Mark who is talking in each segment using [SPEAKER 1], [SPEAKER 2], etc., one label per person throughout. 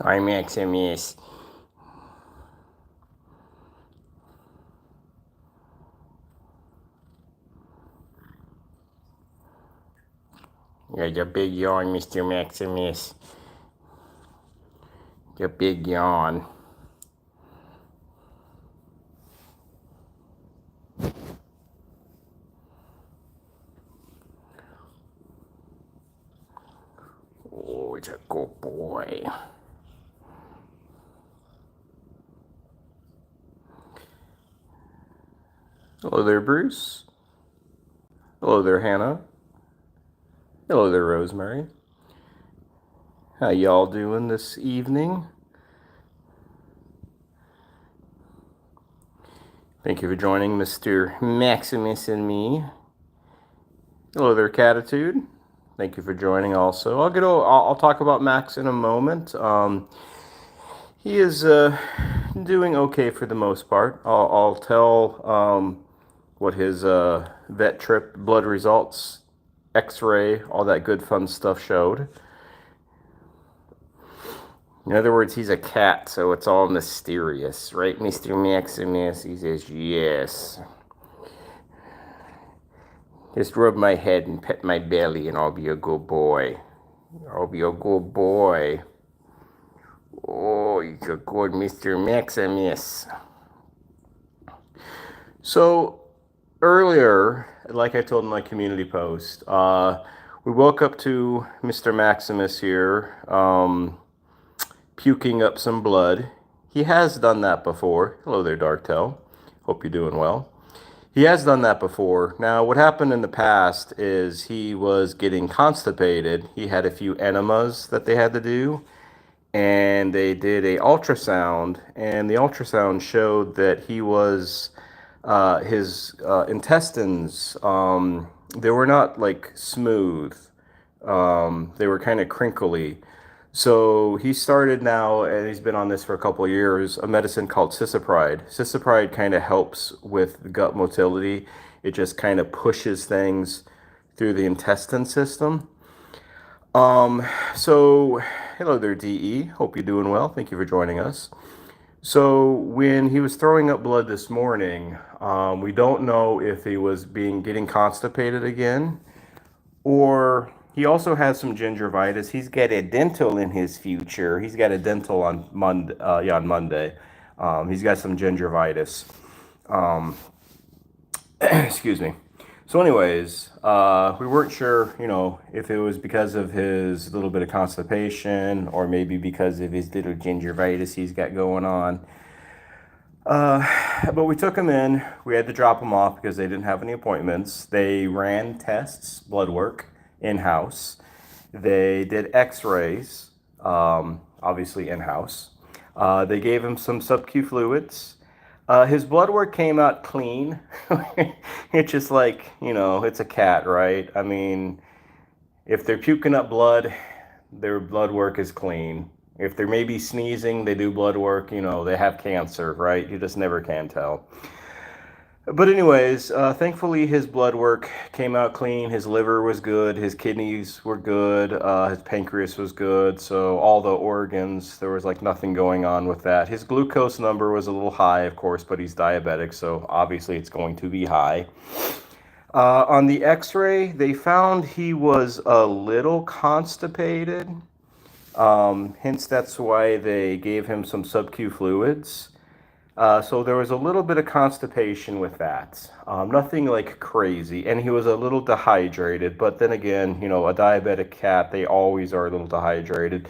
[SPEAKER 1] Hi, Maximus. Yeah, the big yawn, Mr. Maximus. The big yawn. Oh, it's a good boy. Hello there, Bruce. Hello there, Hannah. Hello there, Rosemary. How y'all doing this evening? Thank you for joining Mr. Maximus and me. Hello there, Catitude. Thank you for joining also. I'll talk about Max in a moment. He is doing okay for the most part. I'll tell what his vet trip blood results, x-ray, all that good fun stuff showed. In other words, he's a cat, so it's all mysterious, right, Mr. Maximus? He says, yes. Just rub my head and pet my belly and I'll be a good boy. I'll be a good boy. Oh, he's a good Mr. Maximus. So, earlier, like I told in my community post, we woke up to Mr. Maximus here puking up some blood. He has done that before. Hello there, Darktail. Hope you're doing well. He has done that before. Now, what happened in the past is he was getting constipated. He had a few enemas that they had to do, and they did a ultrasound, and the ultrasound showed that he was his intestines, they were not like smooth. They were kind of crinkly. So he started now, and he's been on this for a couple of years, a medicine called cisapride. Cisapride kind of helps with gut motility. It just kind of pushes things through the intestine system. So hello there, DE. Hope you're doing well. Thank you for joining us. So when he was throwing up blood this morning, we don't know if he was getting constipated again, or he also has some gingivitis. He's got a dental in his future. He's got a dental on Monday. On Monday. He's got some gingivitis. Excuse me. So, anyways, we weren't sure, if it was because of his little bit of constipation or maybe because of his little gingivitis he's got going on. But we took him in. We had to drop him off because they didn't have any appointments. They ran tests, blood work, in-house. They did x-rays, obviously in-house. They gave him some sub-Q fluids. His blood work came out clean. It's just like, it's a cat, right? I mean, if they're puking up blood, their blood work is clean. If they're maybe sneezing, they do blood work, they have cancer, right? You just never can tell. But anyways, thankfully his blood work came out clean. His liver was good. His kidneys were good. His pancreas was good. So all the organs, there was like nothing going on with that. His glucose number was a little high, of course, but he's diabetic. So obviously it's going to be high. On the x-ray, they found he was a little constipated. Hence, that's why they gave him some sub-Q fluids. So there was a little bit of constipation with that. Nothing like crazy. And he was a little dehydrated. But then again, a diabetic cat, they always are a little dehydrated.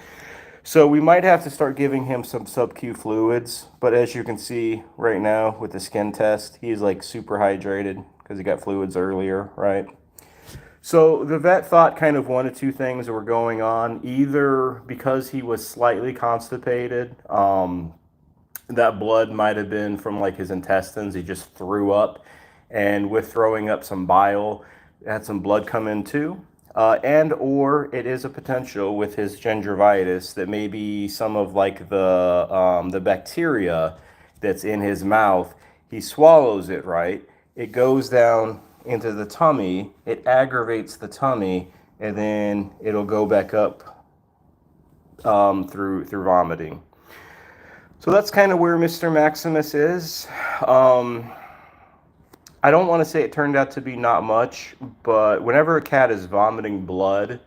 [SPEAKER 1] So we might have to start giving him some sub-Q fluids. But as you can see right now with the skin test, he's like super hydrated because he got fluids earlier, right? So the vet thought kind of one of two things were going on. Either because he was slightly constipated, that blood might have been from like his intestines. He just threw up, and with throwing up some bile, had some blood come in too. And or it is a potential with his gingivitis that maybe some of like the bacteria that's in his mouth, he swallows it, right? It goes down into the tummy, it aggravates the tummy, and then it'll go back up through vomiting. So that's kind of where Mr. Maximus is. I don't want to say it turned out to be not much, but whenever a cat is vomiting blood,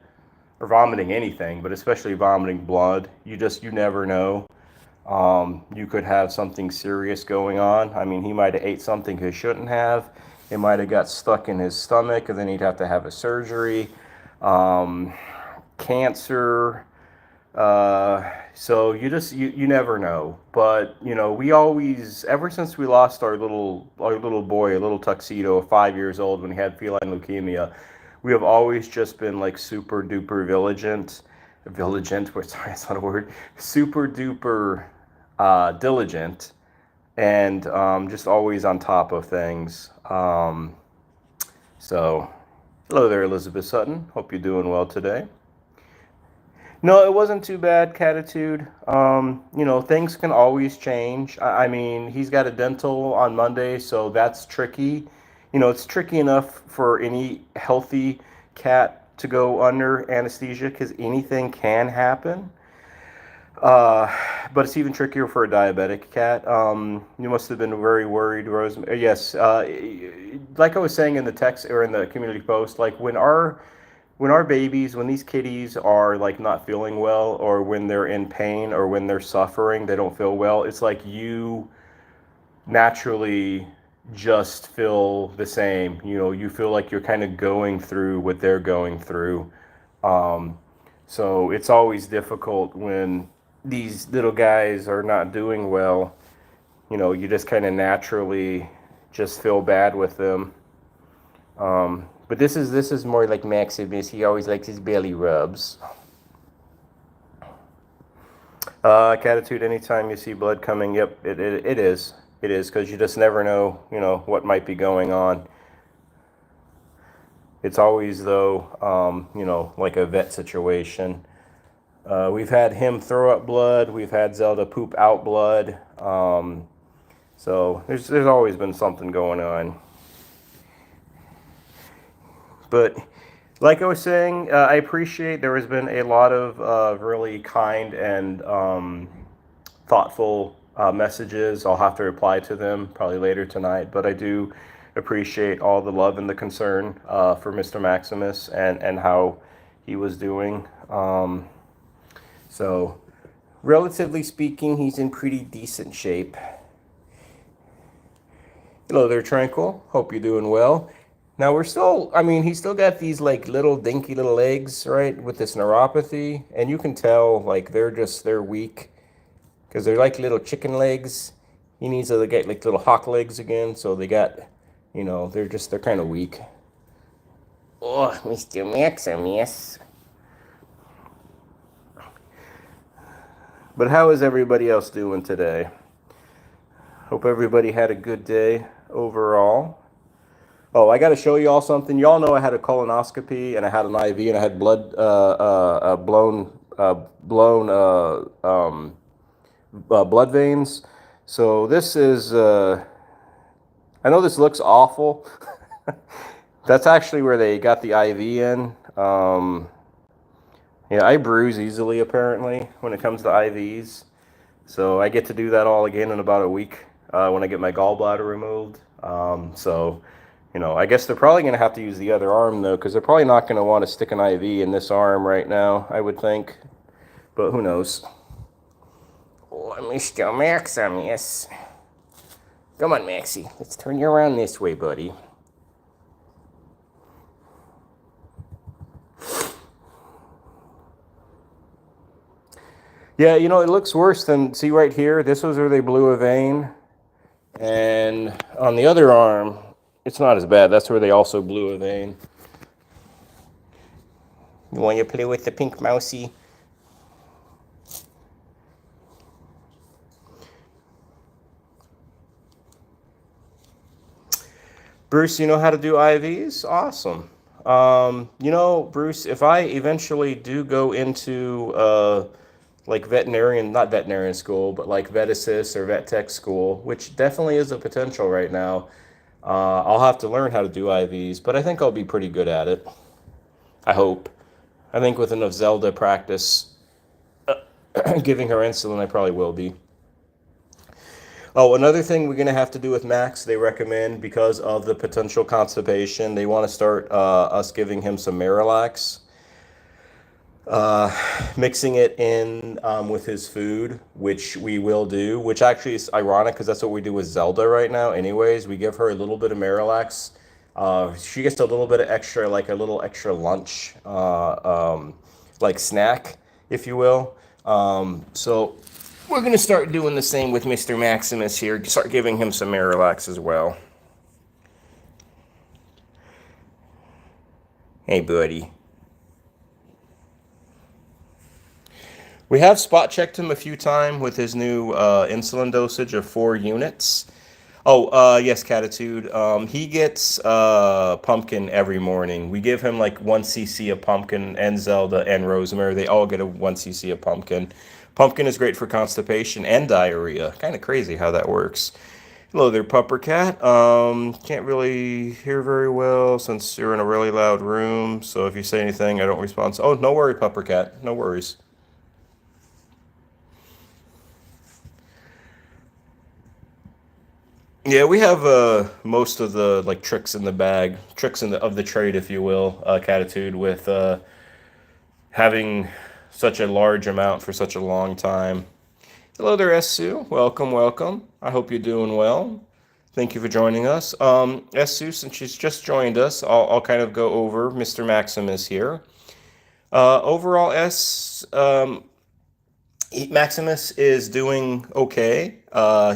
[SPEAKER 1] or vomiting anything, but especially vomiting blood, you never know. You could have something serious going on. I mean, he might have ate something he shouldn't have. It might have got stuck in his stomach, and then he'd have to have a surgery. Cancer. So you never know. But we always, ever since we lost our little boy, a little tuxedo, 5 years old, when he had feline leukemia, we have always just been like super duper vigilant, which, sorry, that's not a word, super duper diligent, and just always on top of things. So hello there, Elizabeth Sutton. Hope you're doing well today. No, it wasn't too bad, Catitude. Things can always change. I mean, he's got a dental on Monday, so that's tricky. It's tricky enough for any healthy cat to go under anesthesia because anything can happen. But it's even trickier for a diabetic cat. You must have been very worried, Rosemary. Yes, like I was saying in the text or in the community post, like when these kitties are like not feeling well, or when they're in pain, or when they're suffering, they don't feel well, it's like you naturally just feel the same. You feel like you're kind of going through what they're going through. So it's always difficult when these little guys are not doing well. You just kind of naturally just feel bad with them. But this is more like Maximus. He always likes his belly rubs. Catitude, anytime you see blood coming, yep, it is. It is, because you just never know, what might be going on. It's always, though, like a vet situation. We've had him throw up blood. We've had Zelda poop out blood. So there's always been something going on. But like I was saying, I appreciate there has been a lot of really kind and thoughtful messages. I'll have to reply to them probably later tonight, but I do appreciate all the love and the concern for Mr. Maximus and how he was doing. So relatively speaking, he's in pretty decent shape. Hello there, Tranquil. Hope you're doing well. Now he's still got these like little dinky little legs, right, with this neuropathy, and you can tell like they're weak because they're like little chicken legs. He needs to get like little hawk legs again, so they got, they're kind of weak. Oh, Mr. Maximus. But how is everybody else doing today? Hope everybody had a good day overall. Oh, I got to show you all something. Y'all know I had a colonoscopy and I had an IV and I had blood blood veins. So this is I know this looks awful. That's actually where they got the IV in. I bruise easily apparently when it comes to IVs. So I get to do that all again in about a week when I get my gallbladder removed. I guess they're probably going to have to use the other arm, though, because they're probably not going to want to stick an IV in this arm right now, I would think. But who knows? Oh, Mr. Maximus. Come on, Maxie. Let's turn you around this way, buddy. Yeah, it looks worse than, see right here, this was where they blew a vein. And on the other arm, it's not as bad. That's where they also blew a vein. You want to play with the pink mousey? Bruce, you know how to do IVs? Awesome. Bruce, if I eventually do go into like not veterinarian school, but like vet assist or vet tech school, which definitely is a potential right now, I'll have to learn how to do IVs, but I think I'll be pretty good at it. I hope. I think with enough Zelda practice, giving her insulin, I probably will be. Oh, another thing we're going to have to do with Max, they recommend because of the potential constipation, they want to start us giving him some Miralax, mixing it in with his food, which we will do, which actually is ironic because that's what we do with Zelda right now. Anyways, we give her a little bit of Miralax. She gets a little bit of extra, like a little extra lunch, like snack, if you will. So we're going to start doing the same with Mr. Maximus here. Start giving him some Miralax as well. Hey, buddy. We have spot checked him a few times with his new insulin dosage of 4 units. Oh, yes, Catitude. He gets pumpkin every morning. We give him like 1 cc of pumpkin, and Zelda and Rosemary. They all get a 1 cc of pumpkin. Pumpkin is great for constipation and diarrhea. Kind of crazy how that works. Hello there, Pupper Cat. Can't really hear very well since you're in a really loud room. So if you say anything, I don't respond. Oh, no worry, Pupper Cat. No worries. Yeah, we have most of the like tricks in the bag, tricks in the of the trade, if you will, Catitude, with having such a large amount for such a long time. Hello there, S. Sue. Welcome, welcome. I hope you're doing well. Thank you for joining us. S. Sue, since she's just joined us, I'll kind of go over Mr. Maximus here. Overall, Maximus is doing okay.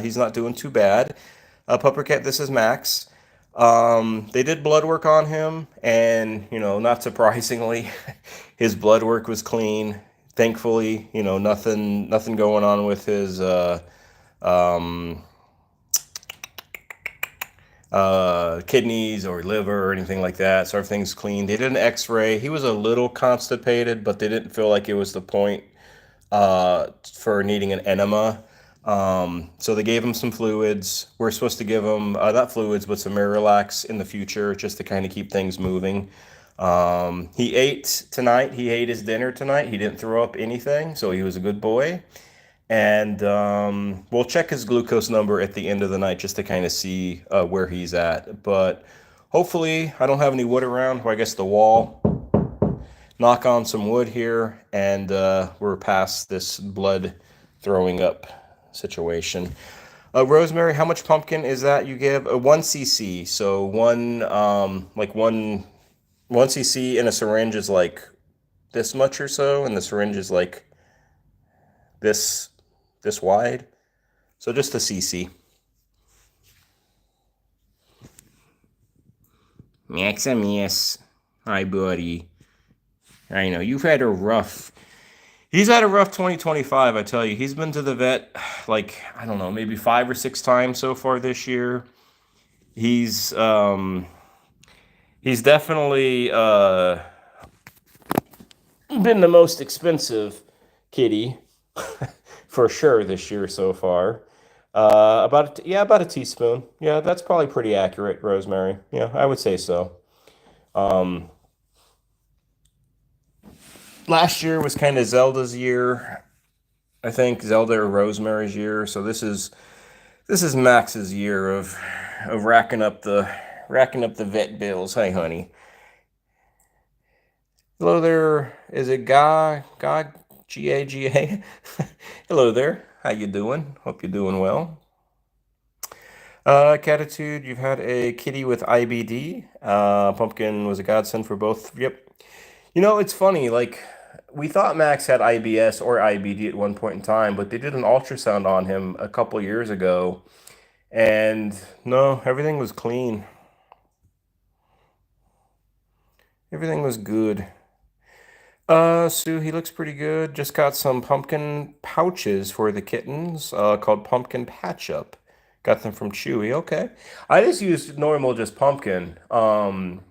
[SPEAKER 1] He's not doing too bad. Puppercat, this is Max. They did blood work on him, and not surprisingly, his blood work was clean. Thankfully, nothing going on with his um, kidneys or liver or anything like that. So everything's clean. They did an X-ray. He was a little constipated, but they didn't feel like it was the point for needing an enema. So they gave him some fluids. We're supposed to give him not fluids, but some Miralax in the future, just to kind of keep things moving. He ate tonight. He ate his dinner tonight. He didn't throw up anything, so he was a good boy. And we'll check his glucose number at the end of the night just to kind of see where he's at. But hopefully, I don't have any wood around. Well, I guess the wall. Knock on some wood here, and we're past this blood throwing up situation. Rosemary, how much pumpkin is that you give? 1 cc. So one cc in a syringe is like this much or so, and the syringe is like this wide. So just a cc. Maximus, hi buddy. I know you've had a rough. He's had a rough 2025, I tell you. He's been to the vet like, I don't know, maybe 5 or 6 times so far this year. He's definitely been the most expensive kitty for sure this year so far. About a teaspoon. Yeah, that's probably pretty accurate, Rosemary. Yeah, I would say so. Um, Last year was kind of Zelda's year. I think Zelda or Rosemary's year. So this is Max's year of racking up the vet bills. Hey, honey. Hello there. Is it Gaga? Hello there. How you doing? Hope you're doing well. Catitude, you've had a kitty with IBD. Pumpkin was a godsend for both. Yep. It's funny. Like we thought Max had IBS or IBD at one point in time, but they did an ultrasound on him a couple years ago, and no, everything was clean. Everything was good. Sue, he looks pretty good. Just got some pumpkin pouches for the kittens, called Pumpkin Patch Up. Got them from Chewy. Okay. I just used normal, just pumpkin. Sue,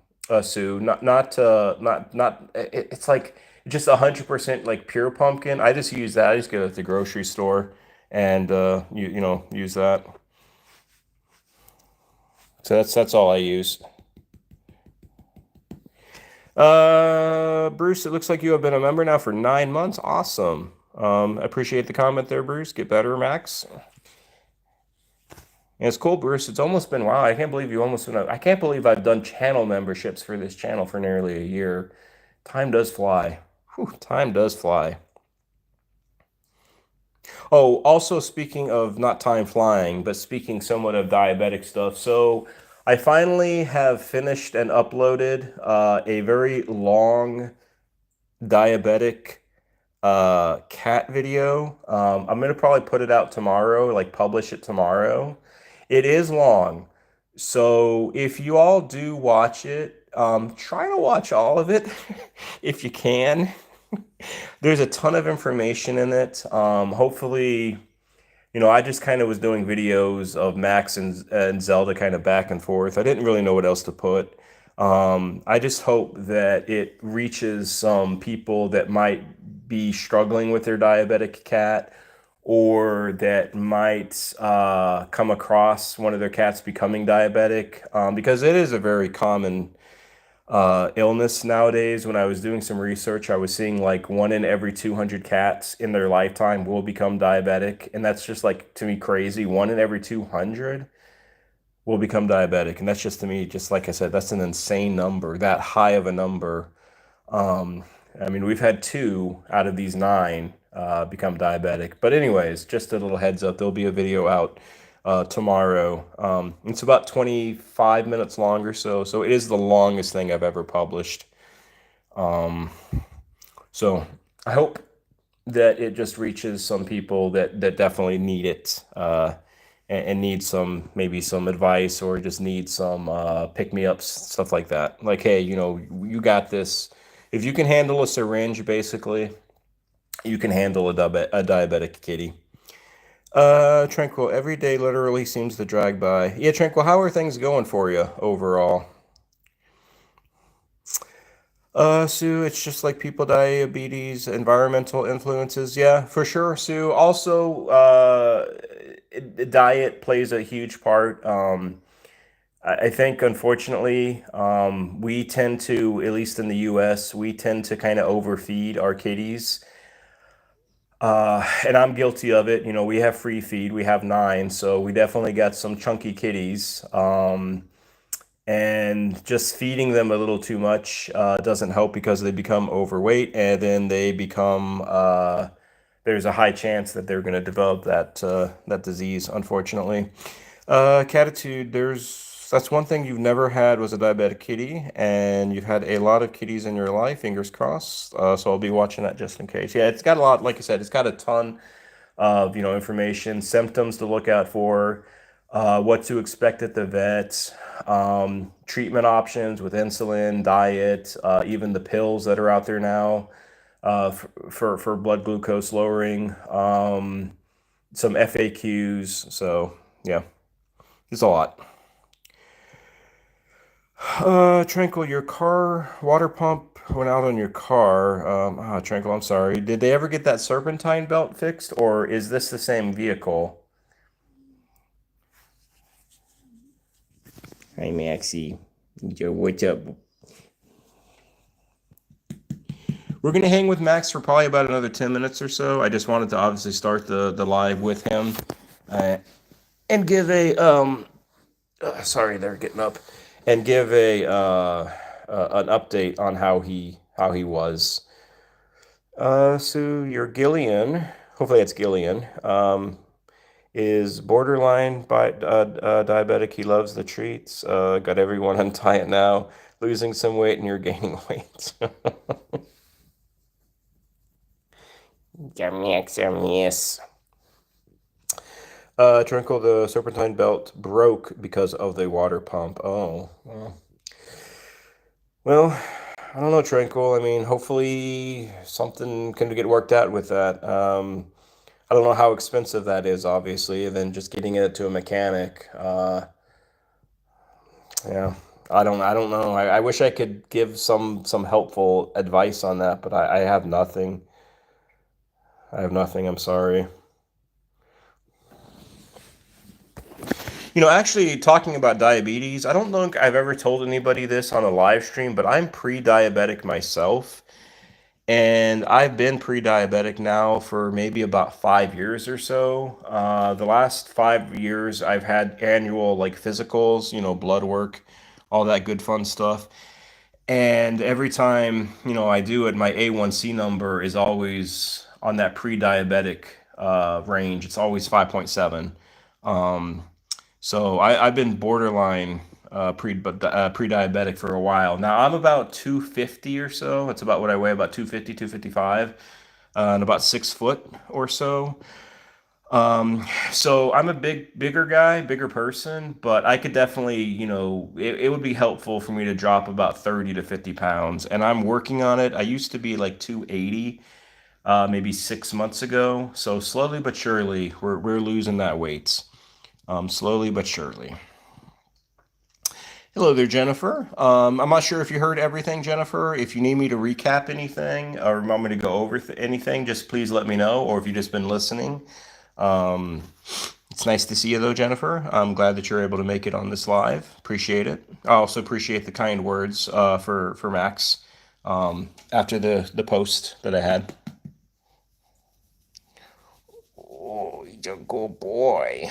[SPEAKER 1] it's like just 100% like pure pumpkin. I just use that. I just get it at the grocery store and use that. So that's all I use. Bruce, it looks like you have been a member now for 9 months. Awesome. Appreciate the comment there, Bruce. Get better, Max. And it's cool, Bruce. It's almost been, wow, I can't believe you almost been, I can't believe I've done channel memberships for this channel for nearly a year. Time does fly. Whew, time does fly. Oh, also speaking of not time flying, but speaking somewhat of diabetic stuff. So I finally have finished and uploaded a very long diabetic cat video. I'm gonna probably put it out tomorrow, like publish it tomorrow. It is long, so if you all do watch it, try to watch all of it if you can. There's a ton of information in it. Hopefully, I just kind of was doing videos of Max and Zelda kind of back and forth. I didn't really know what else to put. I just hope that it reaches some people that might be struggling with their diabetic cat, or that might come across one of their cats becoming diabetic, because it is a very common illness nowadays. When I was doing some research, I was seeing like 1 in every 200 cats in their lifetime will become diabetic. And that's just like, to me, crazy. 1 in every 200 will become diabetic. And that's just, to me, just like I said, that's an insane number, that high of a number. Um, I mean, we've had 2 out of these 9 become diabetic. But anyways, just a little heads up, there'll be a video out tomorrow. It's about 25 minutes long or so. So it is the longest thing I've ever published. Um, so I hope that it just reaches some people that definitely need it, and need some, maybe some advice, or just need some pick-me-ups, stuff like that. Like, hey, you got this. If you can handle a syringe, basically, you can handle a diabetic kitty. Tranquil, every day literally seems to drag by. Yeah, Tranquil, how are things going for you overall? Sue, it's just like people, diabetes, environmental influences. Yeah, for sure, Sue. Also, diet plays a huge part. I think, unfortunately, we tend to, at least in the US, we tend to kind of overfeed our kitties. And I'm guilty of it. We have free feed, we have 9, so we definitely got some chunky kitties. And just feeding them a little too much doesn't help, because they become overweight, and then they become, there's a high chance that they're going to develop that disease, unfortunately. Catitude, that's one thing you've never had, was a diabetic kitty, and you've had a lot of kitties in your life, fingers crossed. So I'll be watching that just in case. Yeah, it's got a lot, like I said, it's got a ton of, information, symptoms to look out for, what to expect at the vet, treatment options with insulin, diet, even the pills that are out there now, for blood glucose lowering, some FAQs. So yeah, it's a lot. Tranquil, your car water pump went out on your car. Tranquil, I'm sorry. Did they ever get that serpentine belt fixed, or is this the same vehicle? Hi, Maxie. Yo, what's up? We're gonna hang with Max for probably about another 10 minutes or so. I just wanted to obviously start the live with him, and give a sorry, they're getting up, and give a an update on how he was. So your Gillian, hopefully it's Gillian, is borderline diabetic. He loves the treats. Got everyone on diet now, losing some weight, and you're gaining weight. Yes. Trinkle, the serpentine belt broke because of the water pump. Oh, well, I don't know, Tranquil. I mean, hopefully something can get worked out with that. I don't know how expensive that is, obviously, and then just getting it to a mechanic. Yeah, I don't know. I wish I could give some helpful advice on that, but I have nothing. I have nothing. I'm sorry. Actually, talking about diabetes, I don't think I've ever told anybody this on a live stream, but I'm pre-diabetic myself. And I've been pre-diabetic now for maybe about 5 years or so. The last 5 years, I've had annual like physicals, blood work, all that good fun stuff. And every time, I do it, my A1C number is always on that pre-diabetic range. It's always 5.7. Um, so I've been borderline pre-diabetic for a while. Now I'm about 250 or so. That's about what I weigh, about 250, 255, and about 6 foot or so. So I'm a bigger guy, bigger person, but I could definitely, it would be helpful for me to drop about 30 to 50 pounds. And I'm working on it. I used to be like 280, maybe 6 months ago. So slowly but surely, we're losing that weight. Slowly but surely. Hello there, Jennifer. I'm not sure if you heard everything, Jennifer. If you need me to recap anything or want me to go over anything, just please let me know. Or if you've just been listening, um, it's nice to see you, though, Jennifer. I'm glad that you're able to make it on this live. Appreciate it. I also appreciate the kind words for Max after the post that I had. Oh, he's a good boy.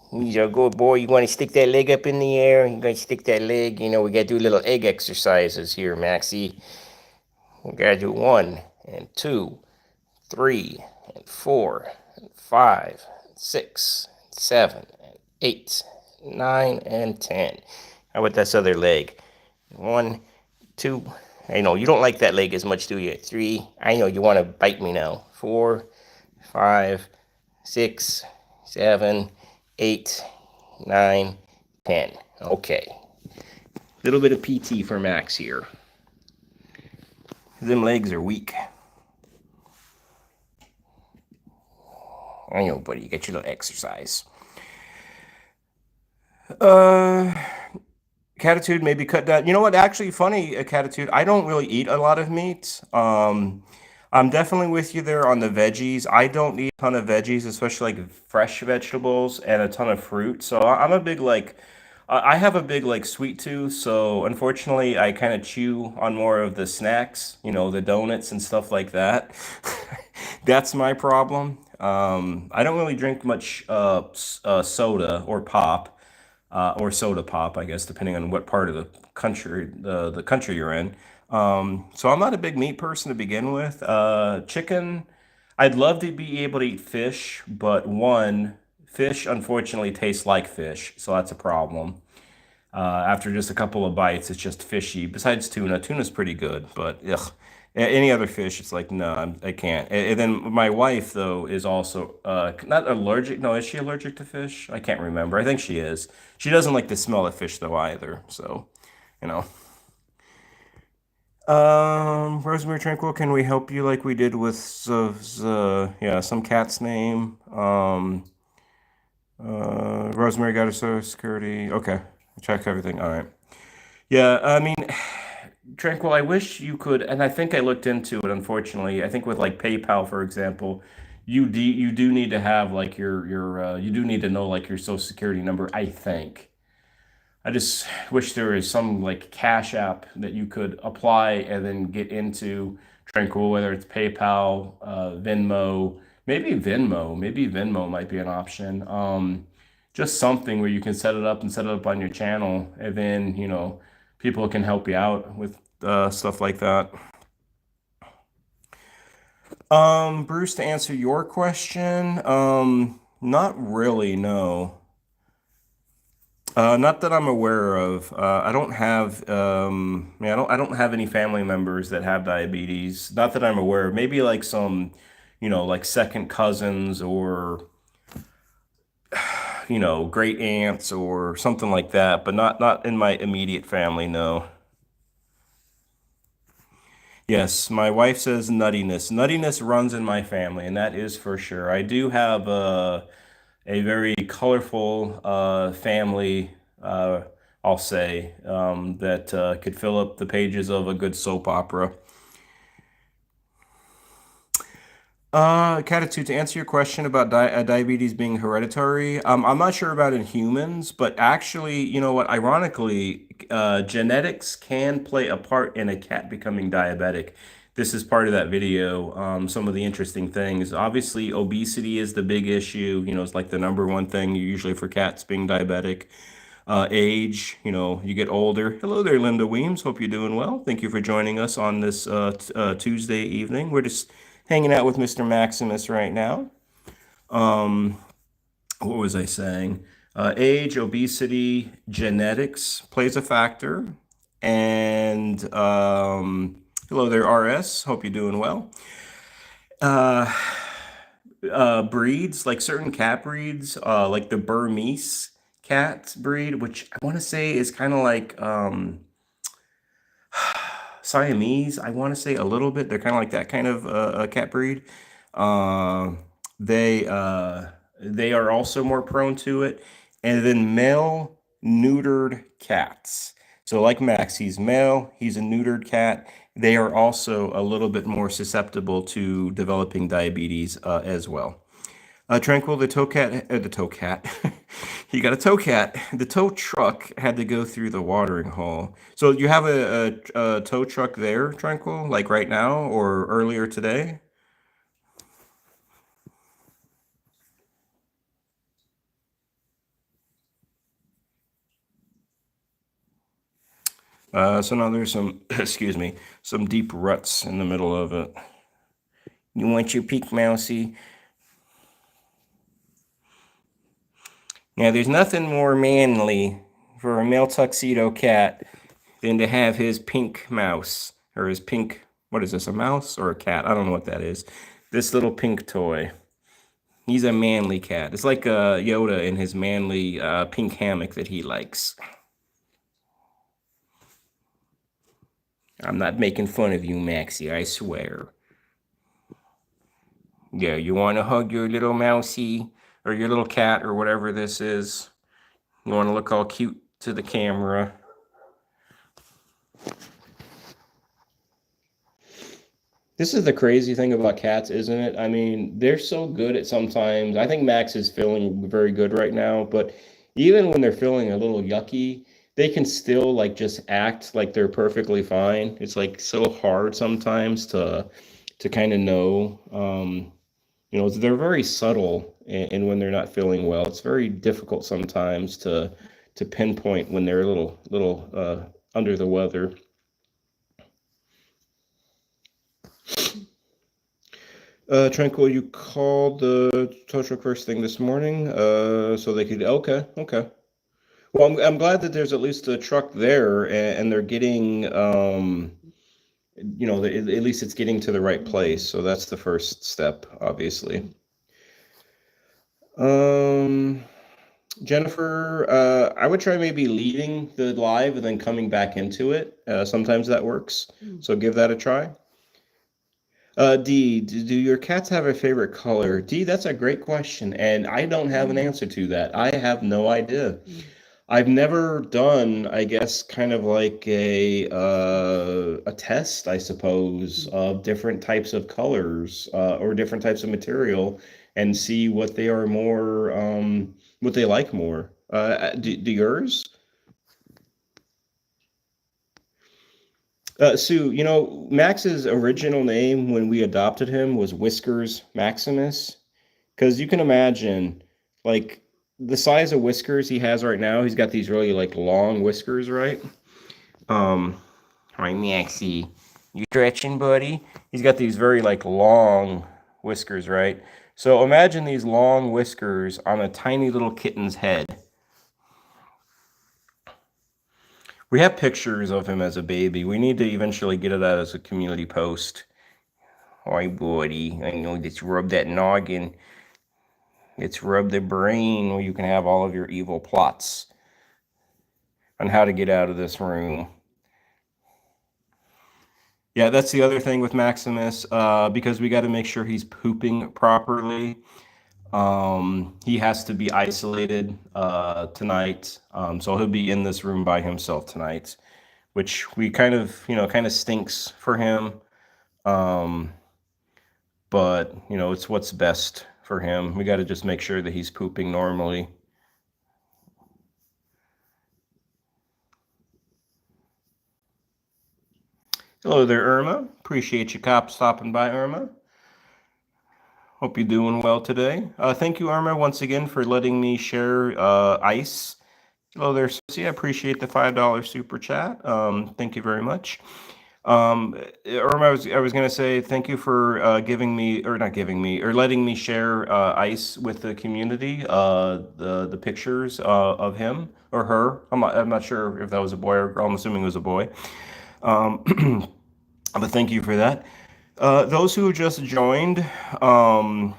[SPEAKER 1] He's a good boy. You want to stick that leg up in the air? You got to stick that leg. We got to do little egg exercises here, Maxie. We got to do 1 and 2, 3 and 4 and 5, 6, 7, 8, 9, and 10. How about this other leg? 1, 2. I know you don't like that leg as much, do you? 3. I know you want to bite me now. 4, 5, 6, 7, 8, 9, 10. Okay. Little bit of PT for Max here. Them legs are weak. I know, buddy. You get your little exercise. Catitude, maybe cut down. You know what? Actually, funny, Catitude. I don't really eat a lot of meat. I'm definitely with you there on the veggies. I don't eat a ton of veggies, especially like fresh vegetables and a ton of fruit. So I'm a big like, I have a big like sweet tooth. So unfortunately, I kind of chew on more of the snacks, the donuts and stuff like that. That's my problem. I don't really drink much soda or pop or soda pop, I guess, depending on what part of the country you're in. So I'm not a big meat person to begin with. Chicken, I'd love to be able to eat fish, but one, fish unfortunately tastes like fish, so that's a problem. After just a couple of bites, it's just fishy. Besides tuna, tuna's pretty good, but ugh. Any other fish, it's like no, I can't. And then my wife though is also not allergic. No, is she allergic to fish? I can't remember. I think she is. She doesn't like the smell of fish though either. So, you know. Rosemary Tranquil, can we help you like we did with yeah, some cat's name? Rosemary got her social security. Okay, check everything. All right. Yeah, I mean, Tranquil, I wish you could, and I think I looked into it, unfortunately. I think with like PayPal, for example, you do need to have like you do need to know like your social security number, I think. I just wish there was some like cash app that you could apply and then get into Tranquil, whether it's PayPal, Venmo, maybe Venmo might be an option. Just something where you can set it up on your channel, and then people can help you out with stuff like that. Bruce, to answer your question, not really, no. Not that I'm aware of. I don't have, yeah, I don't have any family members that have diabetes. Not that I'm aware of. Maybe like some, like second cousins or, great aunts or something like that, but not in my immediate family, no. Yes, my wife says nuttiness. Nuttiness runs in my family, and that is for sure. I do have a very colorful family, I'll say, that could fill up the pages of a good soap opera. Catitude, to answer your question about diabetes being hereditary, I'm not sure about in humans, but actually, you know what? Ironically, genetics can play a part in a cat becoming diabetic. this is part of that video. Some of the interesting things. Obviously, obesity is the big issue. You know, it's like the #1 thing usually for cats being diabetic. Age, you know, you get older. Hello there, Linda Weems. Hope you're doing well. Thank you for joining us on this Tuesday evening. We're just hanging out with Mr. Maximus right now. What was I saying? Age, obesity, genetics plays a factor. And hello there, RS. Hope you're doing well. Breeds, like certain cat breeds, like the Burmese cat breed, which I want to say is kind of like Siamese. I want to say a little bit. They're kind of like that kind of cat breed. Uh, they are also more prone to it. And then male neutered cats. So like Max, he's male, he's a neutered cat. They are also a little bit more susceptible to developing diabetes as well. Tranquil, the tow cat, he got a tow cat. The tow truck had to go through the watering hole. So you have a tow truck there, Tranquil, like right now or earlier today? So now there's some, excuse me, some deep ruts in the middle of it. You want your peak, Mousy? Now, there's nothing more manly for a male tuxedo cat than to have his pink mouse, or his pink, what is this, a mouse or a cat? I don't know what that is. This little pink toy. He's a manly cat. It's like Yoda in his manly pink hammock that he likes. I'm not making fun of you, Maxie, I swear. Yeah, you want to hug your little mousey or your little cat or whatever this is. You want to look all cute to the camera. This is the crazy thing about cats, isn't it? I mean, they're so good at sometimes. I think Max is feeling very good right now, but even when they're feeling a little yucky, they can still like just act like they're perfectly fine. It's like so hard sometimes to kind of know. You know, they're very subtle, and when they're not feeling well, it's very difficult sometimes to pinpoint when they're a little under the weather. Tranquil, you called the tow truck first thing this morning, so they could. Okay, okay. Well, I'm glad that there's at least a truck there, and they're getting, you know, at least it's getting to the right place. So that's the first step, obviously. Um, Jennifer, I would try maybe leaving the live and then coming back into it. Sometimes that works, so give that a try. D, do your cats have a favorite color? D, that's a great question, and I don't have an answer to that. I have no idea. I've never done, I guess, kind of like a test, I suppose, of different types of colors or different types of material, and see what they are more, what they like more. Do yours? Sue, you know, Max's original name when we adopted him was Whiskers Maximus. Because you can imagine, like, the size of whiskers he has right now, he's got these really, like, long whiskers, right? Um, hi, Maxie. You stretching, buddy? He's got these very, like, long whiskers, right? So imagine these long whiskers on a tiny little kitten's head. We have pictures of him as a baby. We need to eventually get it out as a community post. Hi, buddy. I know, just rub that noggin. It's rub the brain where you can have all of your evil plots on how to get out of this room. Yeah, that's the other thing with Maximus, because we got to make sure he's pooping properly. He has to be isolated tonight, so he'll be in this room by himself tonight, which we kind of, you know, kind of stinks for him. Um, but you know, it's what's best for him. We got to just make sure that he's pooping normally. Hello there, Irma. Appreciate you stopping by, Irma. Hope you're doing well today. Thank you, Irma, once again for letting me share ice. Hello there, Susie. I appreciate the $5 super chat. Thank you very much. Irma, I was gonna say thank you for giving me, or not giving me, or letting me share ice with the community. The pictures of him or her. I'm not sure if that was a boy or girl. I'm assuming it was a boy. But thank you for that. Those who just joined, and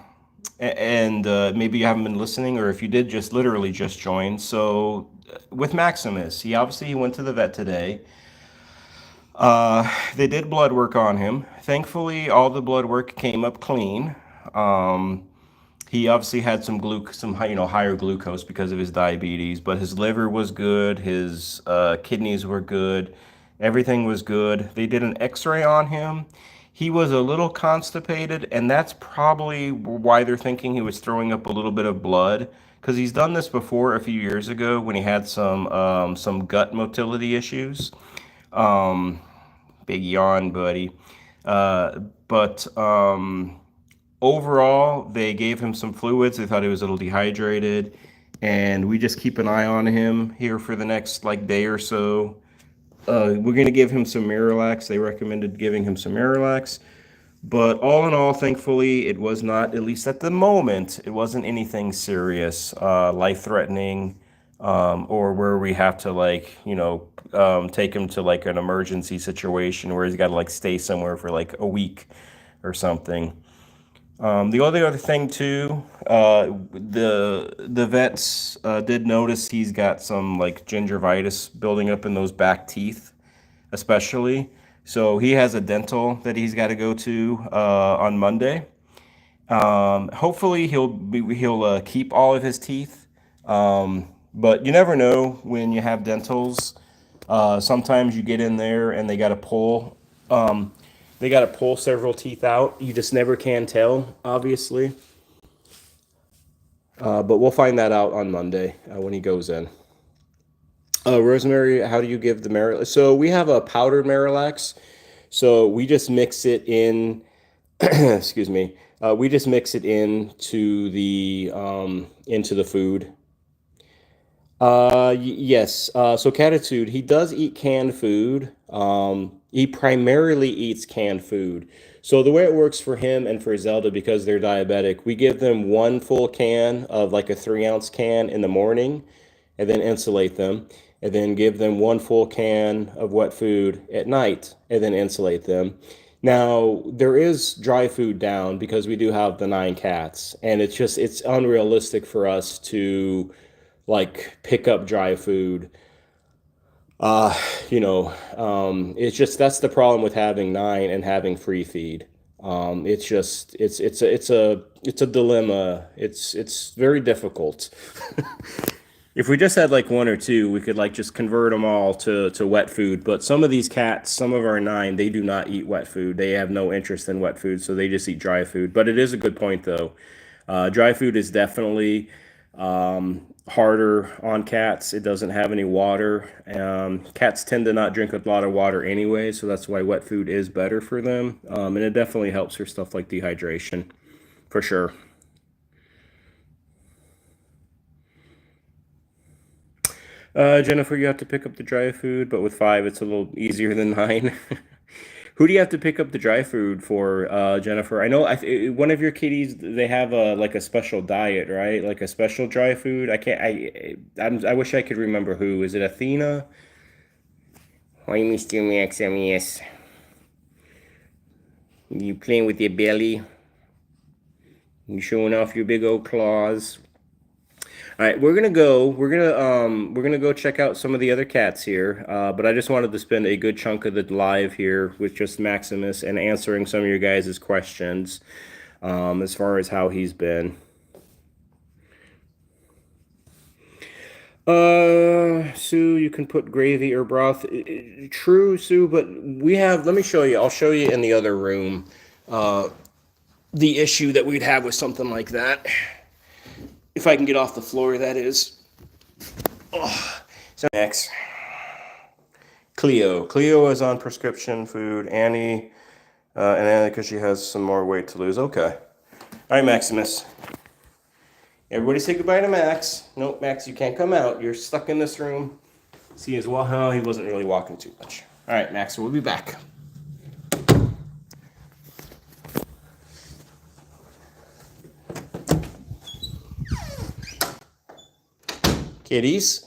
[SPEAKER 1] maybe you haven't been listening, or if you did just literally just join. So with Maximus, he obviously went to the vet today. They did blood work on him. Thankfully, all the blood work came up clean. He obviously had some higher glucose because of his diabetes, but his liver was good, his kidneys were good, everything was good. They did an X-ray on him. He was a little constipated, and that's probably why they're thinking he was throwing up a little bit of blood, because he's done this before a few years ago when he had some gut motility issues. Big yawn, buddy. But overall, they gave him some fluids. They thought he was a little dehydrated, and we just keep an eye on him here for the next day or so. We're gonna give him some Miralax. They recommended giving him some Miralax, but all in all, thankfully, it was not, at least at the moment, it wasn't anything serious, life-threatening, or where we have to take him to an emergency situation where he's got to stay somewhere for a week or something. The only other thing too, the vets did notice he's got some gingivitis building up in those back teeth, especially. So he has a dental that he's got to go to on Monday. Hopefully he'll keep all of his teeth, but you never know when you have dentals. Sometimes you get in there and they got to pull. They got to pull several teeth out. You just never can tell, obviously. But we'll find that out on Monday when he goes in. Rosemary, how do you give the Miralax? So we have a powdered Miralax. So we just mix it in. Excuse me. We just mix it into the food. Yes. So Catitude, he does eat canned food. He primarily eats canned food. So the way it works for him and for Zelda, because they're diabetic, we give them one full can of a 3-ounce can in the morning, and then insulate them, and then give them one full can of wet food at night, and then insulate them. Now, there is dry food down because we do have the 9 cats, and it's unrealistic for us to pick up dry food. It's just, that's the problem with having 9 and having free feed. It's a dilemma. It's very difficult. If we just had 1 or 2, we could just convert them all to wet food. But some of these cats, some of our 9, they do not eat wet food. They have no interest in wet food, so they just eat dry food. But it is a good point, though. Dry food is definitely harder on cats. It doesn't have any water. Cats tend to not drink a lot of water anyway, so that's why wet food is better for them. And it definitely helps for stuff like dehydration, for sure. Jennifer, you have to pick up the dry food, but with 5, it's a little easier than 9. Who do you have to pick up the dry food for, Jennifer? I know one of your kitties, they have a special diet, right? Like a special dry food. I wish I could remember who. Is it Athena? Why, Mr. Maximus? You playing with your belly? You showing off your big old claws? All right, we're gonna go check out some of the other cats here. But I just wanted to spend a good chunk of the live here with just Maximus and answering some of your guys' questions, as far as how he's been. Sue, you can put gravy or broth. True, Sue, but let me show you. I'll show you in the other room, the issue that we'd have with something like that. If I can get off the floor, that is. Oh, so next. Cleo is on prescription food. Annie, and Annie because she has some more weight to lose. Okay. All right, Maximus. Everybody say goodbye to Max. Nope, Max, you can't come out. You're stuck in this room. See, as well, oh, he wasn't really walking too much. All right, Max, we'll be back. Kitties.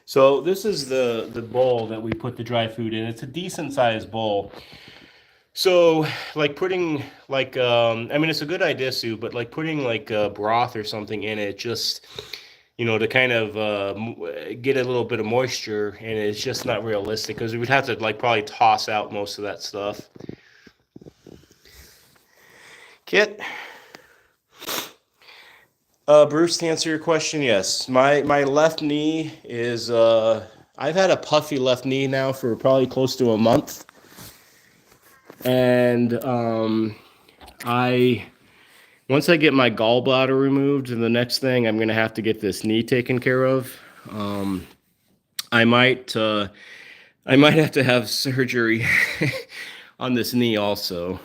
[SPEAKER 1] So this is the bowl that we put the dry food in. It's a decent sized bowl. So like putting like I mean it's a good idea, Sue, but like putting like broth or something in it, just to kind of get a little bit of moisture, and it's just not realistic because we would have to like probably toss out most of that stuff. Kit. Bruce, to answer your question, yes. My left knee is, I've had a puffy left knee now for probably close to a month. And once I get my gallbladder removed, the next thing I'm going to have to get this knee taken care of. I might have to have surgery on this knee also.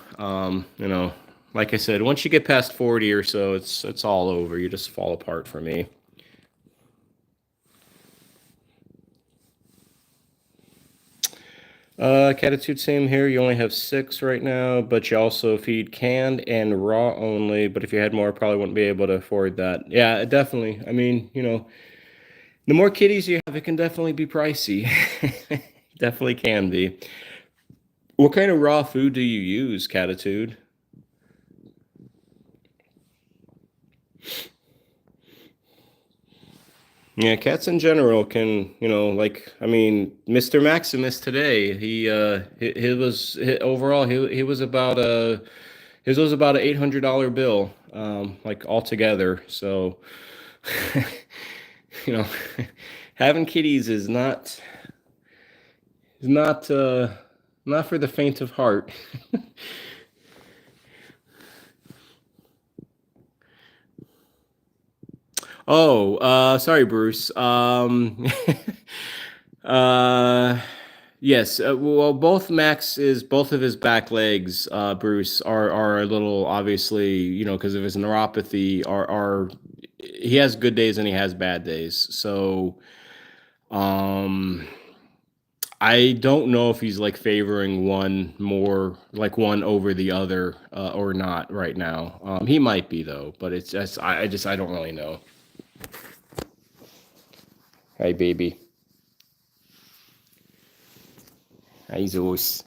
[SPEAKER 1] Like I said, once you get past 40 or so, it's all over. You just fall apart for me. Catitude, same here. You only have 6 right now, but you also feed canned and raw only. But if you had more, probably wouldn't be able to afford that. Yeah, definitely. I mean, the more kitties you have, it can definitely be pricey. Definitely can be. What kind of raw food do you use, Catitude? Yeah, cats in general can, I mean, Mr. Maximus today, overall he was about his was about an $800 bill, like altogether. So, having kitties is not not for the faint of heart. Oh, sorry, Bruce. Yes. Well, both of his back legs, Bruce, are a little obviously, because of his neuropathy. Are He has good days and he has bad days. So, I don't know if he's like favoring one more, like one over the other, or not right now. He might be though, but it's just I don't really know. Hi, baby. Hi, Zeus.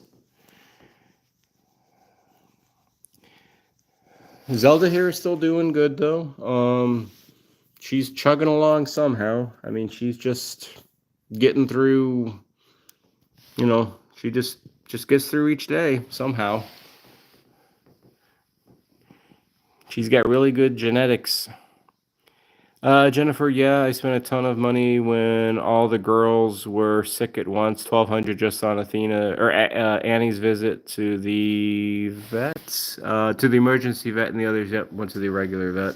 [SPEAKER 1] Zelda here is still doing good though. She's chugging along somehow. I mean, she's just getting through. She just gets through each day somehow. She's got really good genetics. Jennifer, yeah, I spent a ton of money when all the girls were sick at once. $1,200 just on Athena or Annie's visit to the vet, to the emergency vet, and the others went to the regular vet.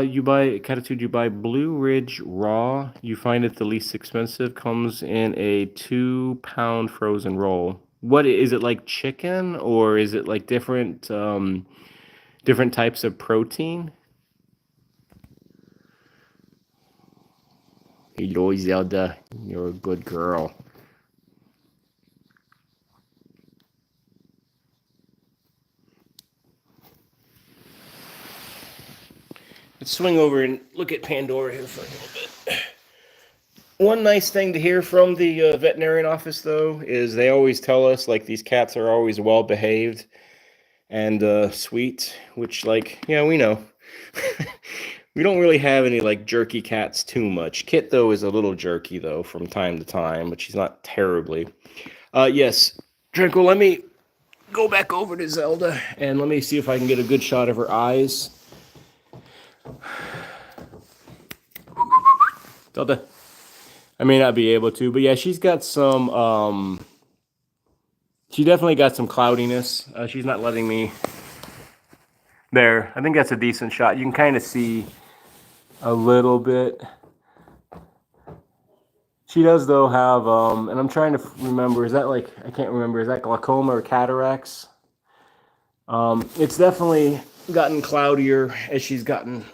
[SPEAKER 1] You buy Blue Ridge Raw. You find it the least expensive. Comes in a 2-pound frozen roll. What is it, like chicken, or is it like different types of protein? Hello, Zelda. You're a good girl. Let's swing over and look at Pandora here for a little bit. One nice thing to hear from the veterinarian office, though, is they always tell us, like, these cats are always well-behaved and sweet, which, like, yeah, we know. We don't really have any, like, jerky cats too much. Kit, though, is a little jerky, though, from time to time, but she's not terribly. Yes, Tranquil, let me go back over to Zelda, and let me see if I can get a good shot of her eyes. Zelda. I may not be able to, but yeah, she's got some, she definitely got some cloudiness. She's not letting me There, I think that's a decent shot. You can kind of see a little bit. She does, though, have, and I'm trying to remember, is that like, I can't remember, is that glaucoma or cataracts? It's definitely gotten cloudier as she's gotten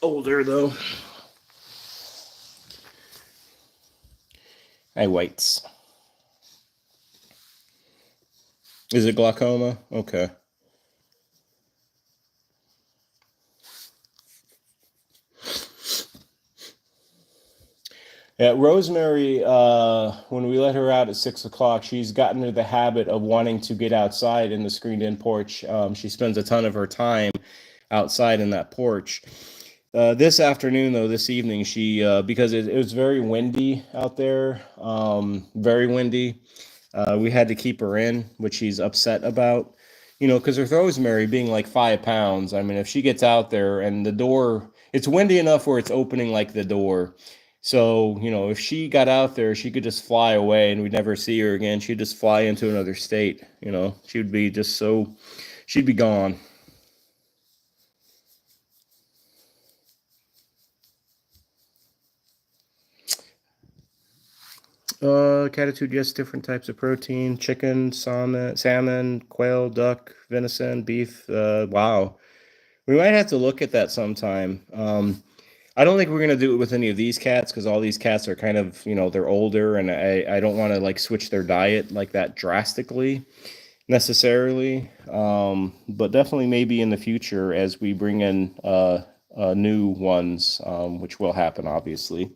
[SPEAKER 1] older, though. Hi, Whites. Is it glaucoma? Okay. Yeah, Rosemary, when we let her out at 6 o'clock, she's gotten into the habit of wanting to get outside in the screened-in porch. She spends a ton of her time outside in that porch. This afternoon, though, this evening, she, because it was very windy out there, very windy, we had to keep her in, which she's upset about. You know, because with Rosemary being like 5 pounds, I mean, if she gets out there and the door, it's windy enough where it's opening like the door. So, you know, if she got out there, she could just fly away and we'd never see her again. She'd just fly into another state, you know. She would be just so, she'd be gone. Catitude, yes, different types of protein: chicken, salmon, quail, duck, venison, beef. Wow. We might have to look at that sometime. I don't think we're gonna do it with any of these cats because all these cats are kind of, you know, they're older, and I don't want to like switch their diet like that drastically necessarily. But definitely maybe in the future as we bring in new ones, which will happen obviously.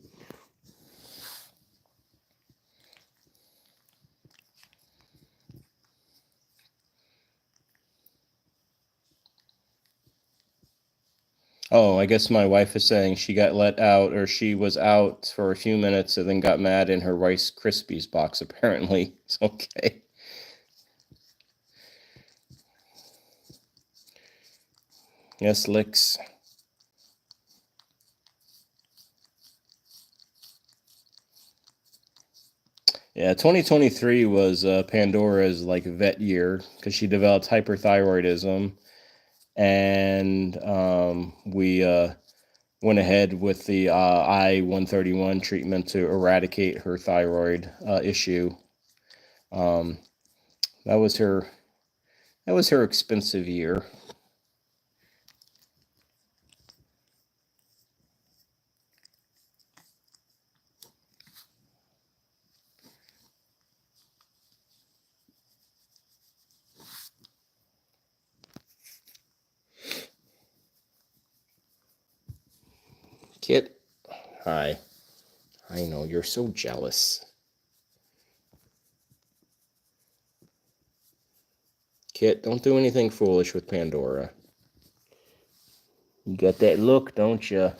[SPEAKER 1] Oh, I guess my wife is saying she got let out, or she was out for a few minutes and then got mad in her Rice Krispies box, apparently. It's okay. Yes, licks. Yeah, 2023 was Pandora's like vet year because she developed hyperthyroidism, and we went ahead with the I-131 treatment to eradicate her thyroid issue. Um, that was her. That was her expensive year. Kit, hi. I know you're so jealous. Kit, don't do anything foolish with Pandora. You got that look, don't you?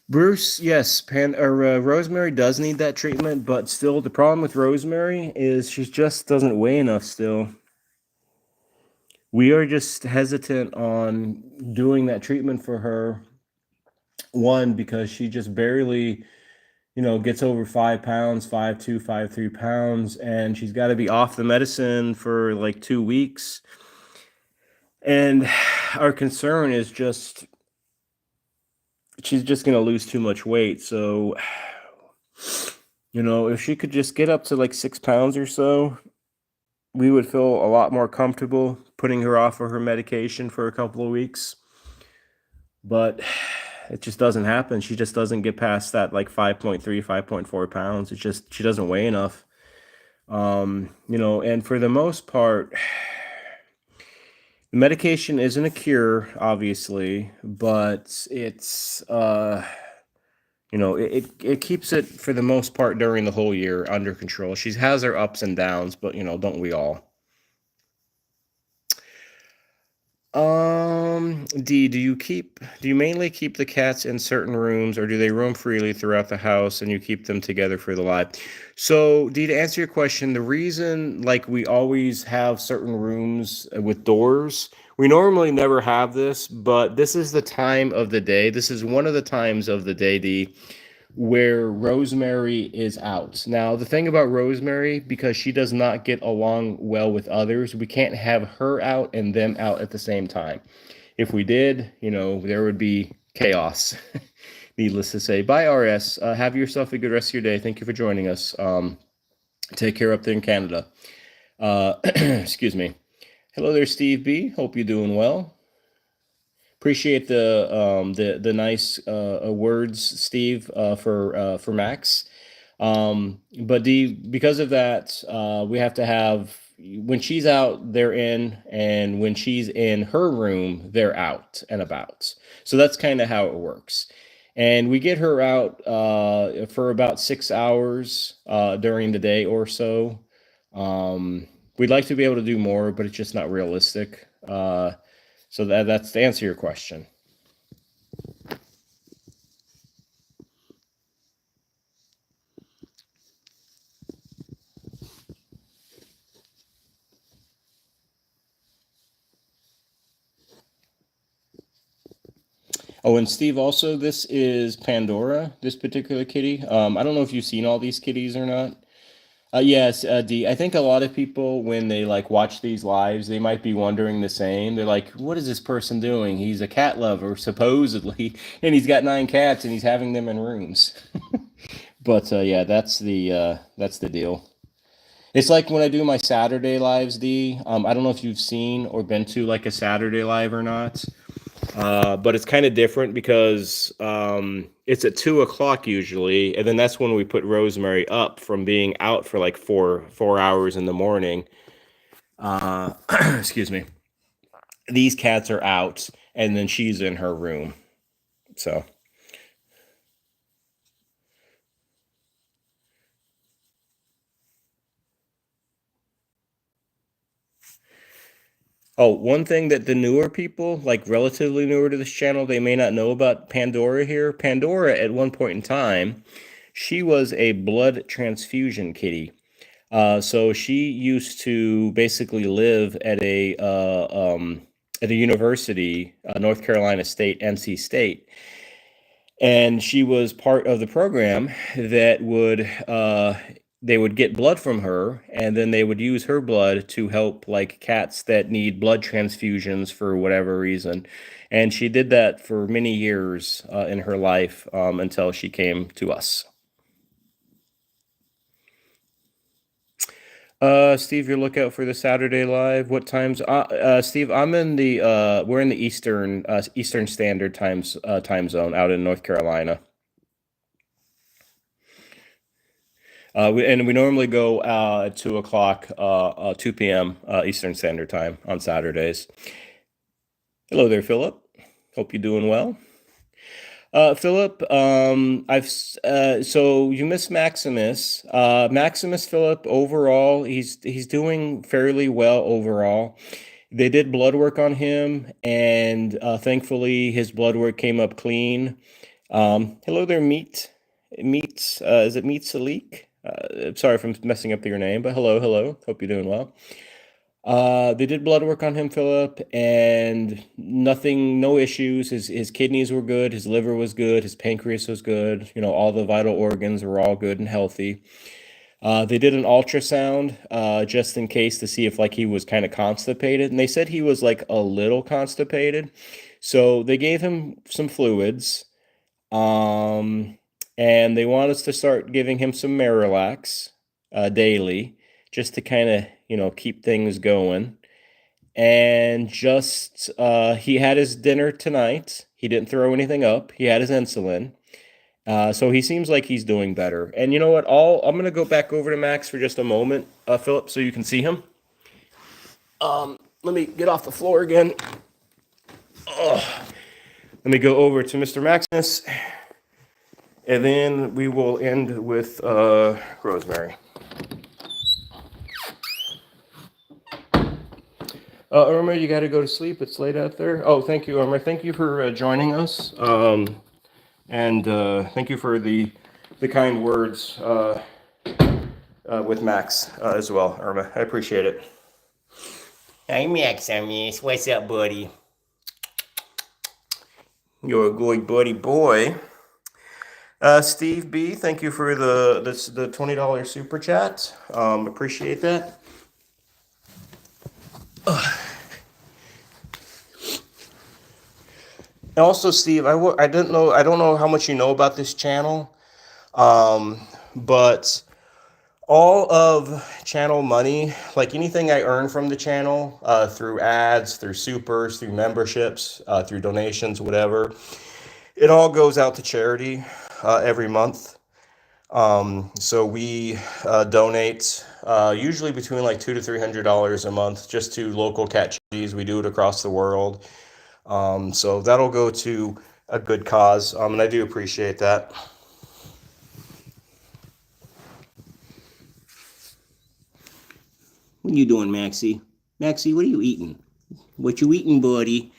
[SPEAKER 1] Bruce, yes, Rosemary does need that treatment, but still, the problem with Rosemary is she just doesn't weigh enough still. We are just hesitant on doing that treatment for her. One, because she just barely, you know, gets over 5 pounds, 5'2", 5'3" pounds, and she's got to be off the medicine for like 2 weeks. And our concern is just she's just going to lose too much weight. So, you know, if she could just get up to like 6 pounds or so, we would feel a lot more comfortable putting her off of her medication for a couple of weeks. But it just doesn't happen. She just doesn't get past that like 5.3, 5.4 pounds. It's just she doesn't weigh enough. You know, and for the most part, the medication isn't a cure, obviously, but it's you know, it keeps it for the most part during the whole year under control. She has her ups and downs, but don't we all? D, do you mainly keep the cats in certain rooms, or do they roam freely throughout the house and you keep them together for the live? So, D, to answer your question, the reason like we always have certain rooms with doors, we normally never have this, but this is the time of the day. This is one of the times of the day, D, where Rosemary is out. Now, the thing about Rosemary, because she does not get along well with others, we can't have her out and them out at the same time. If we did, there would be chaos. Needless to say. Bye, RS. Have yourself a good rest of your day. Thank you for joining us. Take care up there in Canada. Excuse me. Hello there, Steve B. Hope you're doing well. Appreciate the nice words, Steve, for Max. But because of that, we have to have, when she's out, they're in, and when she's in her room, they're out and about. So that's kind of how it works. And we get her out for about 6 hours during the day or so. We'd like to be able to do more, but it's just not realistic. So that's to answer your question. Oh, and Steve, also, this is Pandora, this particular kitty. I don't know if you've seen all these kitties or not. Yes, D. I think a lot of people, when they like watch these lives, they might be wondering the same. They're like, "What is this person doing? He's a cat lover, supposedly, and he's got 9 cats, and he's having them in rooms." But yeah, that's the deal. It's like when I do my Saturday lives, D. I don't know if you've seen or been to like a Saturday live or not. But it's kind of different because it's at 2 o'clock usually, and then that's when we put Rosemary up from being out for like four hours in the morning. Excuse me. These cats are out, and then she's in her room. So, oh, one thing that the newer people, like relatively newer to this channel, they may not know about Pandora here. Pandora, at one point in time, she was a blood transfusion kitty. So she used to basically live at a university, North Carolina State, NC State, and she was part of the program that would they would get blood from her, and then they would use her blood to help like cats that need blood transfusions for whatever reason. And she did that for many years in her life until she came to us. Steve, your lookout for the Saturday live. What times? Steve, we're in the Eastern Standard time zone out in North Carolina. We normally go at 2 o'clock, 2 p.m. Eastern Standard Time on Saturdays. Hello there, Philip. Hope you're doing well. Philip, so you miss Maximus. Maximus, Philip, overall, he's doing fairly well overall. They did blood work on him, and thankfully his blood work came up clean. Hello there, Meat. Is it Meat Salik? Sorry if I'm messing up your name, but hello. Hope you're doing well. They did blood work on him, Philip, and nothing, no issues. His kidneys were good, his liver was good, his pancreas was good. All the vital organs were all good and healthy. They did an ultrasound just in case to see if like he was kind of constipated, and they said he was like a little constipated. So they gave him some fluids, and they want us to start giving him some Marilax daily, just to kind of keep things going. And just he had his dinner tonight. He didn't throw anything up. He had his insulin. So he seems like he's doing better. And you know what? I'm gonna go back over to Max for just a moment, Philip, so you can see him. Let me get off the floor again. Let me go over to Mr. Maximus, and then we will end with Rosemary. Irma, you got to go to sleep. It's late out there. Oh, thank you, Irma. Thank you for joining us. And thank you for the kind words with Max as well, Irma. I appreciate it.
[SPEAKER 2] Hey Maximus, what's up, buddy?
[SPEAKER 1] You're a good buddy boy. Steve B, thank you for the $20 super chat. Appreciate that. And also, Steve, I didn't know, I don't know how much you know about this channel, but all of channel money, like anything I earn from the channel, through ads, through supers, through memberships, through donations, whatever, it all goes out to charity every month. So we donate usually between like $200 to $300 a month just to local cat charities. We do it across the world. So that'll go to a good cause, and I do appreciate that.
[SPEAKER 2] What are you doing, Maxie? Maxie, what are you eating? What you eating, buddy?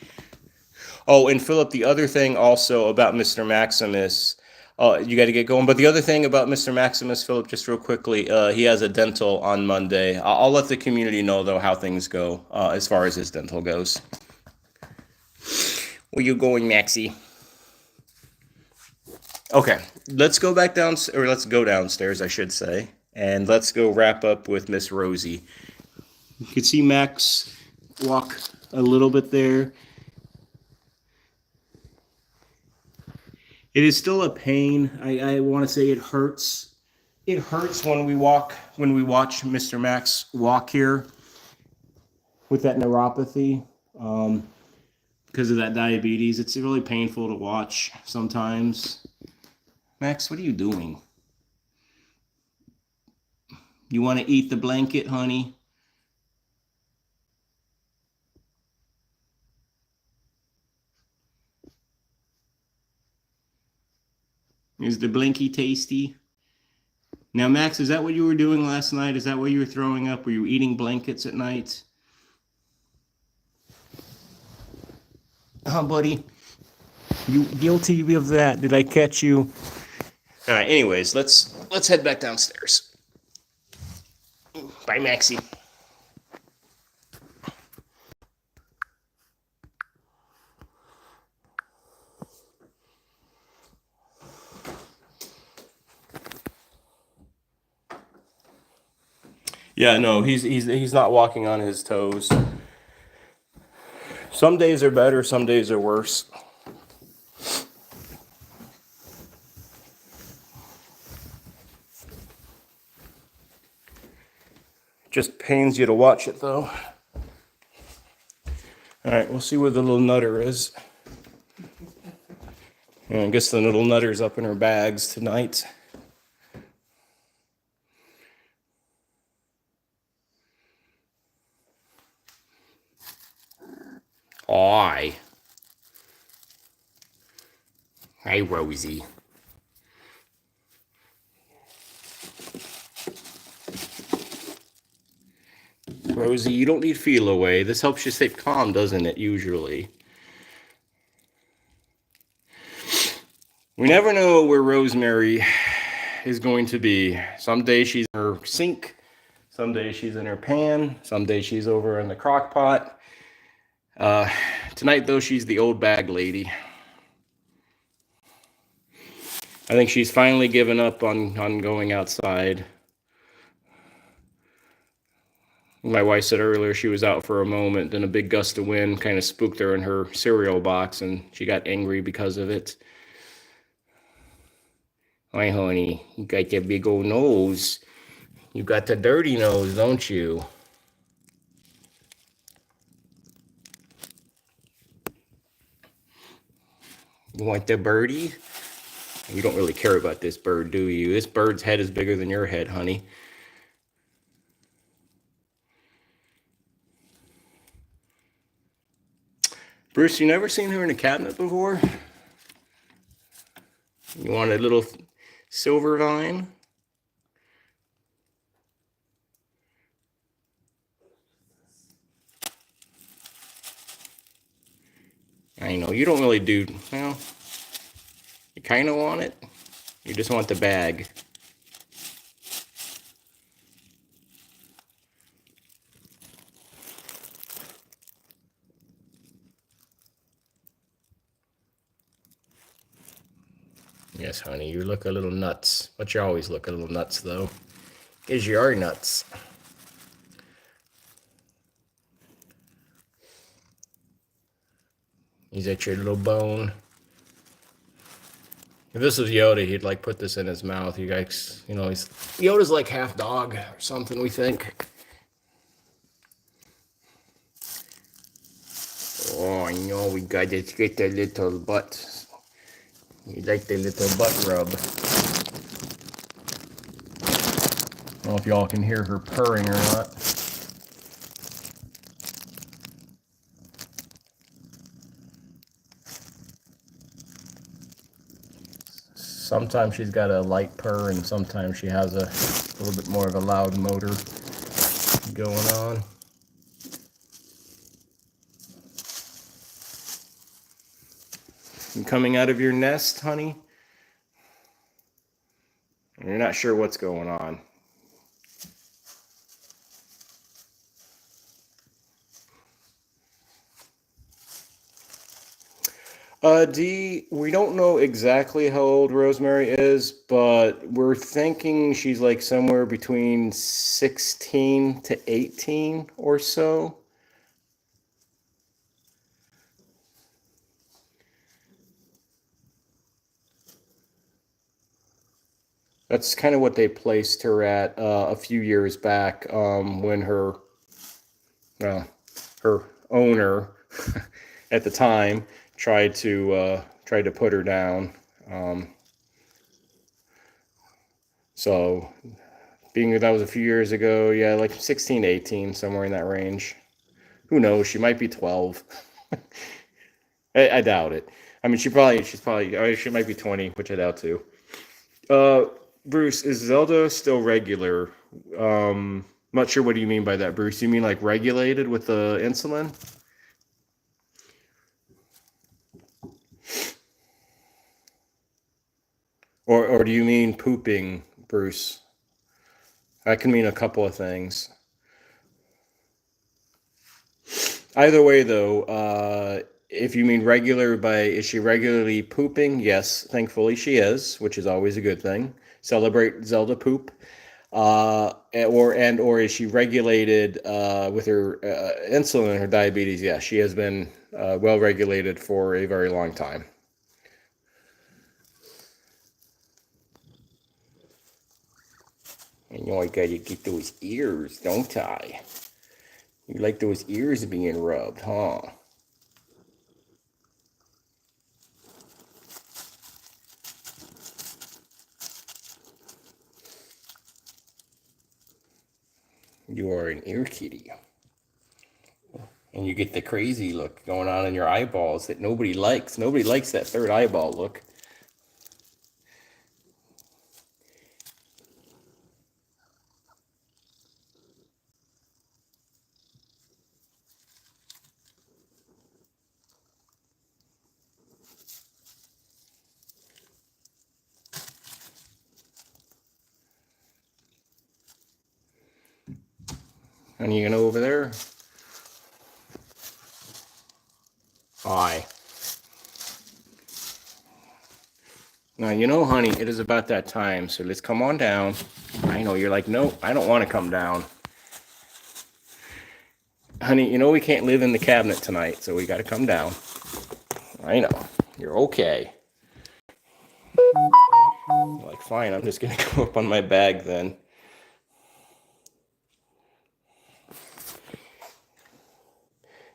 [SPEAKER 1] Oh, and Philip, the other thing also about Mr. Maximus, you got to get going. But the other thing about Mr. Maximus, Philip, just real quickly, he has a dental on Monday. I'll let the community know, though, how things go as far as his dental goes.
[SPEAKER 2] Where you going, Maxie?
[SPEAKER 1] Okay, let's go back down, or let's go downstairs, I should say, and let's go wrap up with Miss Rosie. You can see Max walk a little bit there. It is still a pain. I want to say it hurts. It hurts when we watch Mr. Max walk here with that neuropathy, because of that diabetes. It's really painful to watch sometimes. Max, what are you doing? You want to eat the blanket, honey? Is the blankie tasty? Now, Max, is that what you were doing last night? Is that why you were throwing up? Were you eating blankets at night? Buddy, you guilty of that? Did I catch you? All right. Anyways, let's head back downstairs. Bye, Maxie. Yeah, no, he's not walking on his toes. Some days are better, some days are worse. Just pains you to watch it, though. All right, we'll see where the little nutter is. Yeah, I guess the little nutter's up in her bags tonight.
[SPEAKER 2] Hi. Hey, Rosie.
[SPEAKER 1] Rosie, you don't need feel away. This helps you stay calm, doesn't it, usually? We never know where Rosemary is going to be. Some days she's in her sink. Some days she's in her pan. Some days she's over in the crock pot. Tonight, though, she's the old bag lady. I think she's finally given up on going outside. My wife said earlier she was out for a moment, then a big gust of wind kind of spooked her in her cereal box, and she got angry because of it. Why, honey, you got that big old nose. You got the dirty nose, don't you? You want the birdie? You don't really care about this bird, do you? This bird's head is bigger than your head, honey. Bruce, you never seen her in a cabinet before? You want a little silver vine?
[SPEAKER 2] I know, you don't really do, well, you kind of want it. You just want the bag. Yes, honey, you look a little nuts. But you always look a little nuts, though. Because you are nuts. He's at your little bone. If this was Yoda, he'd like put this in his mouth. You guys, you know, Yoda's like half dog or something, we think. Oh, I know, we got to get the little butt. You like the little butt rub. I don't know if y'all can hear her purring or not. Sometimes she's got a light purr, and sometimes she has a little bit more of a loud motor going on. You coming out of your nest, honey? And you're not sure what's going on. We don't know exactly how old Rosemary is, but we're thinking she's like somewhere between 16 to 18 or so. That's kind of what they placed her at a few years back when her owner at the time tried to put her down. So being that was a few years ago, yeah, like 16 to 18, somewhere in that range. Who knows? She might be 12. I doubt it. I mean, she might be 20, which I doubt too. Bruce, is Zelda still regular? Not sure what do you mean by that, Bruce. You mean like regulated with the insulin? Or do you mean pooping, Bruce? That can mean a couple of things. Either way, though, if you mean regular is she regularly pooping? Yes, thankfully she is, which is always a good thing. Celebrate Zelda poop. Or is she regulated with her insulin and her diabetes? Yeah, she has been well regulated for a very long time. I know I gotta get those ears, don't I? You like those ears being rubbed, huh? You are an ear kitty. And you get the crazy look going on in your eyeballs that nobody likes. Nobody likes that third eyeball look. And you know over there? Hi. Now, you know, honey, it is about that time, so let's come on down. I know, you're like, no, I don't want to come down. Honey, you know we can't live in the cabinet tonight, so we got to come down. I know, you're okay. You're like, fine, I'm just going to go up on my bag then.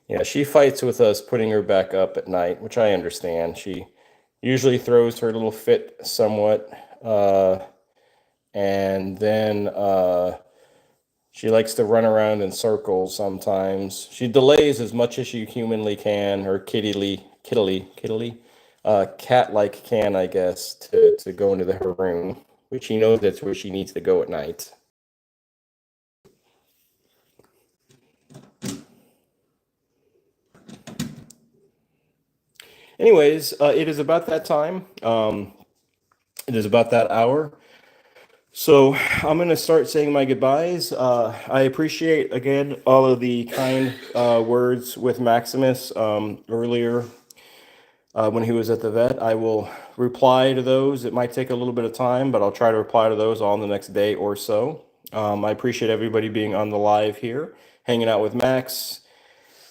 [SPEAKER 2] Yeah, she fights with us putting her back up at night, which I understand. She usually throws her little fit somewhat, and then she likes to run around in circles sometimes. She delays as much as she humanly can, or cat-like can, I guess, to go into her room, which she knows that's where she needs to go at night.
[SPEAKER 1] anyways, it is about that time. It is about that hour. So I'm going to start saying my goodbyes. I appreciate, again, all of the kind words with Maximus earlier when he was at the vet. I will reply to those. It might take a little bit of time, but I'll try to reply to those all in the next day or so. I appreciate everybody being on the live here, hanging out with Max,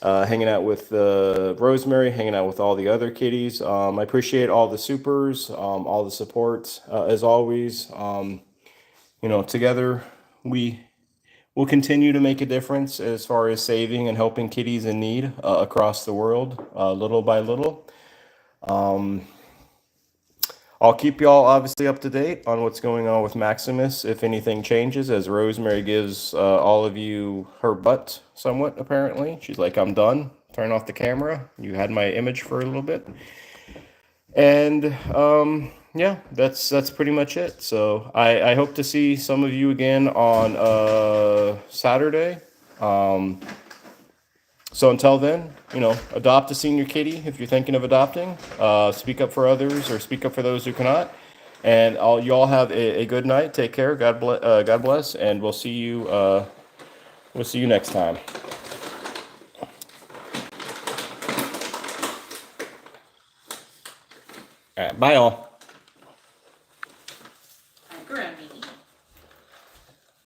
[SPEAKER 1] hanging out with Rosemary, hanging out with all the other kitties. I appreciate all the supers, all the support, as always. Together we will continue to make a difference as far as saving and helping kitties in need across the world, little by little. I'll keep y'all obviously up to date on what's going on with Maximus if anything changes, as Rosemary gives all of you her butt somewhat, apparently. She's like, I'm done. Turn off the camera. You had my image for a little bit. And yeah, that's pretty much it. So I hope to see some of you again on Saturday. So until then, adopt a senior kitty if you're thinking of adopting. Speak up for others, or speak up for those who cannot. And you all have a good night. Take care. God bless, and we'll see you. We'll see you next time. All right, bye, all.